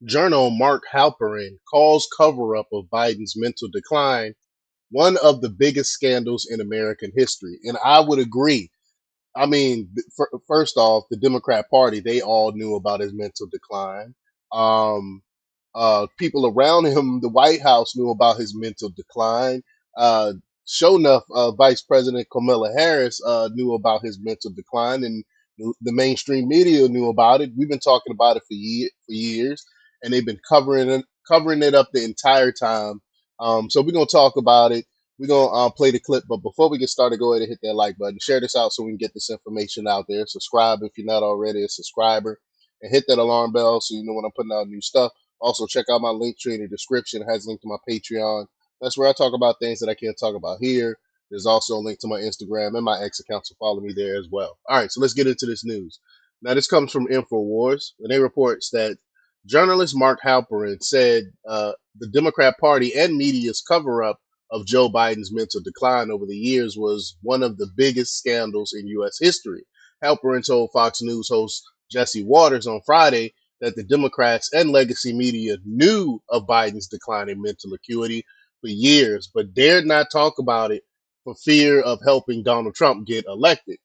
Journo Mark Halperin calls cover-up of Biden's mental decline one of the biggest scandals in American history. And I would agree. I mean, first off, the Democrat Party, they all knew about his mental decline. Um, People around him, the White House knew about his mental decline. Uh, sure enough, Vice President Kamala Harris knew about his mental decline, and the mainstream media knew about it. We've been talking about it for years, and they've been covering it up the entire time. So we're gonna talk about it. We're gonna play the clip, but before we get started, go ahead and hit that like button, share this out so we can get this information out there. Subscribe if you're not already a subscriber, and hit that alarm bell so you know when I'm putting out new stuff. Also, check out my link tree in the description. It has a link to my Patreon. That's where I talk about things that I can't talk about here. There's also a link to my Instagram and my X account, so follow me there as well. All right, so let's get into this news. Now, this comes from InfoWars, and they reports that journalist Mark Halperin said the Democrat Party and media's cover-up of Joe Biden's mental decline over the years was one of the biggest scandals in U.S. history. Halperin told Fox News host Jesse Waters on Friday that the Democrats and legacy media knew of Biden's declining mental acuity for years, but dared not talk about it for fear of helping Donald Trump get elected.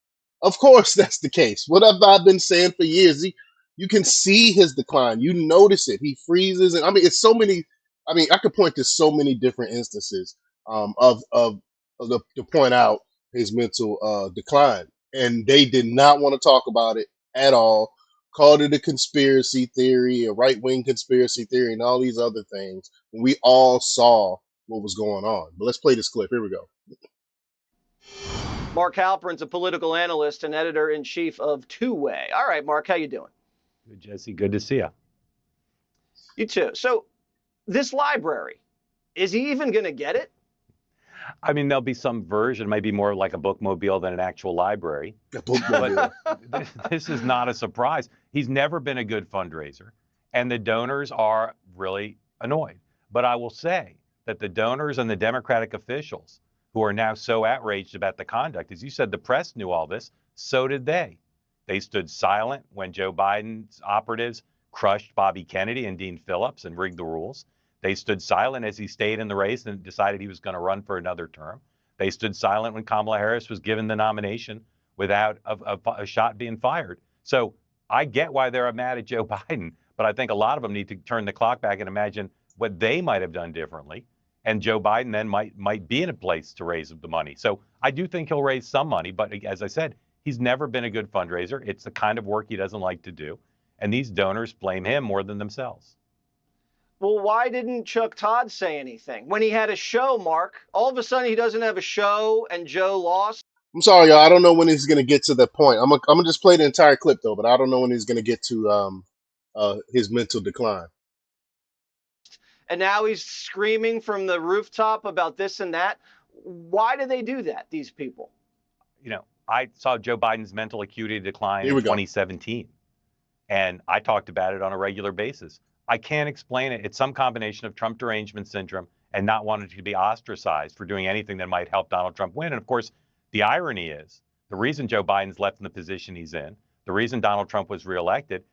Of course, that's the case. What have I been saying for years? You can see his decline. You notice it. He freezes, and I mean, it's so many. I mean, I could point to so many different instances to point out his mental decline, and they did not want to talk about it at all, called it a conspiracy theory, a right wing conspiracy theory, and all these other things. We all saw what was going on. But let's play this clip. Here we go. Mark Halperin's a political analyst and editor-in-chief of Two Way. All right, Mark, how you doing? Good, Jesse. Good to see you. You too. So this library, is he even going to get it? I mean, there'll be some version, maybe more like a bookmobile than an actual library. A bookmobile. But this is not a surprise. He's never been a good fundraiser, and the donors are really annoyed. But I will say that the donors and the Democratic officials who are now so outraged about the conduct, as you said, the press knew all this, so did they. They stood silent when Joe Biden's operatives crushed Bobby Kennedy and Dean Phillips and rigged the rules. They stood silent as he stayed in the race and decided he was going to run for another term. They stood silent when Kamala Harris was given the nomination without a shot being fired. So I get why they're mad at Joe Biden, but I think a lot of them need to turn the clock back and imagine what they might have done differently. And Joe Biden then might be in a place to raise the money. So I do think he'll raise some money, but as I said, he's never been a good fundraiser. It's the kind of work he doesn't like to do. And these donors blame him more than themselves. Well, why didn't Chuck Todd say anything? When he had a show, Mark, all of a sudden he doesn't have a show and Joe lost. I'm sorry, y'all. I don't know when he's gonna get to the point. I'm gonna just play the entire clip though, but I don't know when he's gonna get to his mental decline. And now he's screaming from the rooftop about this and that. Why do they do that, these people? You know, I saw Joe Biden's mental acuity decline Here in we go. 2017, and I talked about it on a regular basis. I can't explain it. It's some combination of Trump derangement syndrome and not wanting to be ostracized for doing anything that might help Donald Trump win. And of course, the irony is the reason Joe Biden's left in the position he's in, the reason Donald Trump was reelected,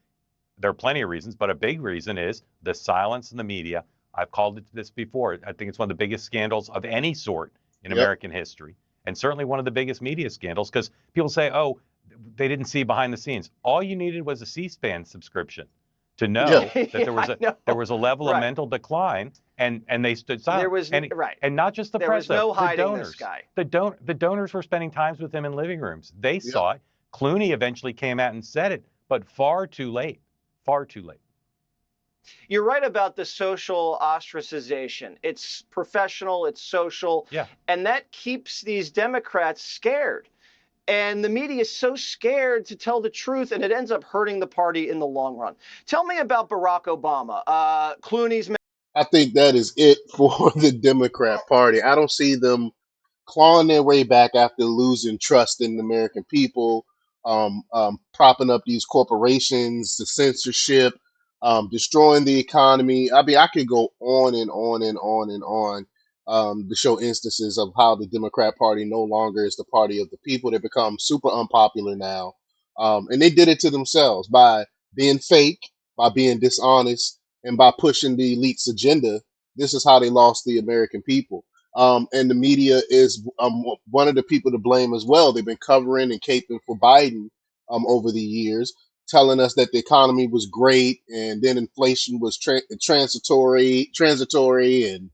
there are plenty of reasons, but a big reason is the silence in the media. I've called it this before. I think it's one of the biggest scandals of any sort in American history, and certainly one of the biggest media scandals because people say, oh, they didn't see behind the scenes. All you needed was a C-SPAN subscription to know that there was a level of mental decline, and they stood silent. There was and not just the there press, was no the hiding donors. this guy. The donors were spending times with him in living rooms. They saw it. Clooney eventually came out and said it, but far too late. Far too late. You're right about the social ostracization. It's professional, it's social, and that keeps these Democrats scared. And the media is so scared to tell the truth, and it ends up hurting the party in the long run. Tell me about Barack Obama. Clooney's. I think that is it for the Democrat Party. I don't see them clawing their way back after losing trust in the American people, propping up these corporations, the censorship, destroying the economy. I mean, I could go on and on and on and on to show instances of how the Democrat Party no longer is the party of the people. They become super unpopular now. And they did it to themselves by being fake, by being dishonest, and by pushing the elite's agenda, this is how they lost the American people. And the media is one of the people to blame as well. They've been covering and caping for Biden over the years, telling us that the economy was great and then inflation was transitory, and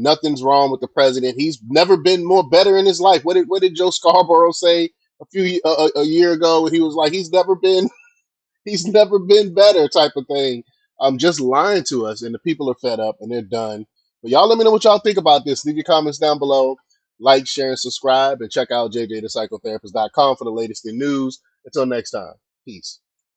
nothing's wrong with the president. He's never been more better in his life. What did Joe Scarborough say a year ago? He was like, he's never been better, type of thing. Just lying to us, and the people are fed up and they're done. But y'all let me know what y'all think about this. Leave your comments down below. Like, share, and subscribe, and check out jjthepsychotherapist.com for the latest in news. Until next time, peace.